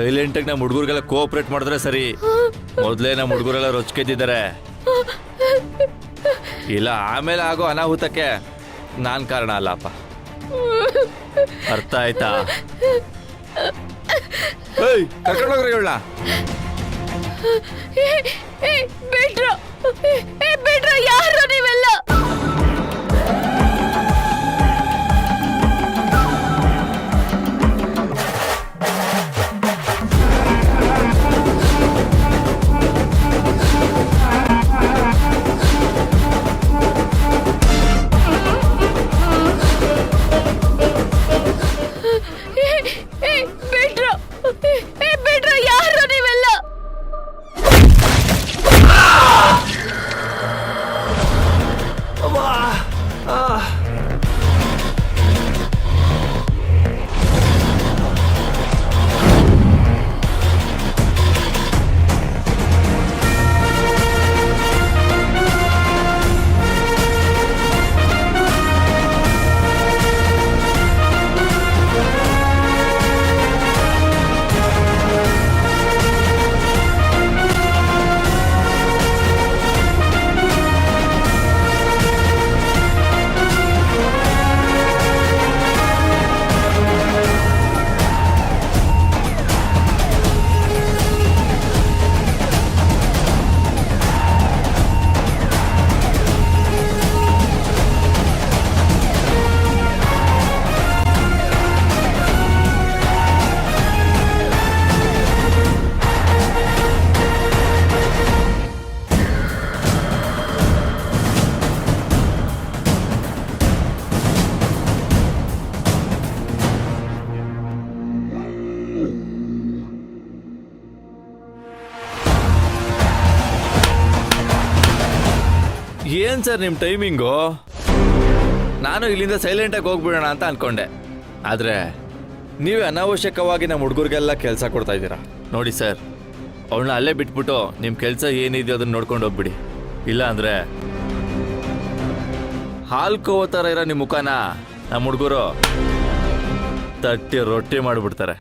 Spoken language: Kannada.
ಸೈಲೆಂಟಾಗಿ ನಮ್ಮ ಹುಡುಗರಿಗೆಲ್ಲ ಕೋಆಪರೇಟ್ ಮಾಡಿದ್ರೆ ಸರಿ. ಮೊದಲೇ ನಮ್ಮ ಹುಡುಗರೆಲ್ಲ ರೊಚ್ಕೆದ್ದಿದ್ದಾರೆ. ಇಲ್ಲ ಆಮೇಲೆ ಆಗೋ ಅನಾಹುತಕ್ಕೆ ನಾನ್ ಕಾರಣ ಅಲ್ಲಪ್ಪ. ಅರ್ಥ ಆಯ್ತಾ? ಕರ್ಕೊಂಡೋಗ್ರಿ ಇವಳ. ಬಿಡ್ರ ಯಾರು ನೀವೆಲ್ಲ? ಬಿಡ್ರ ಯಾರು ನೀವೆಲ್ಲ? ಏನ್ ಸರ್ ನಿಮ್ ಟೈಮಿಂಗು? ನಾನು ಇಲ್ಲಿಂದ ಸೈಲೆಂಟಾಗಿ ಹೋಗ್ಬಿಡೋಣ ಅಂತ ಅನ್ಕೊಂಡೆ. ಆದ್ರೆ ನೀವೇ ಅನಾವಶ್ಯಕವಾಗಿ ನಮ್ಮ ಹುಡುಗರಿಗೆಲ್ಲ ಕೆಲಸ ಕೊಡ್ತಾ ಇದ್ದೀರಾ. ನೋಡಿ ಸರ್, ಅವಳನ್ನ ಅಲ್ಲೇ ಬಿಟ್ಬಿಟ್ಟು ನಿಮ್ಮ ಕೆಲಸ ಏನಿದೆಯೋ ಅದನ್ನ ನೋಡ್ಕೊಂಡು ಹೋಗ್ಬಿಡಿ. ಇಲ್ಲ ಅಂದ್ರೆ ಹಾಲು ಕೋವೋ ಥರ ಇರೋ ನಿಮ್ಮ ಮುಖನ ನಮ್ಮ ಹುಡುಗರು ತಟ್ಟಿ ರೊಟ್ಟಿ ಮಾಡಿಬಿಡ್ತಾರೆ.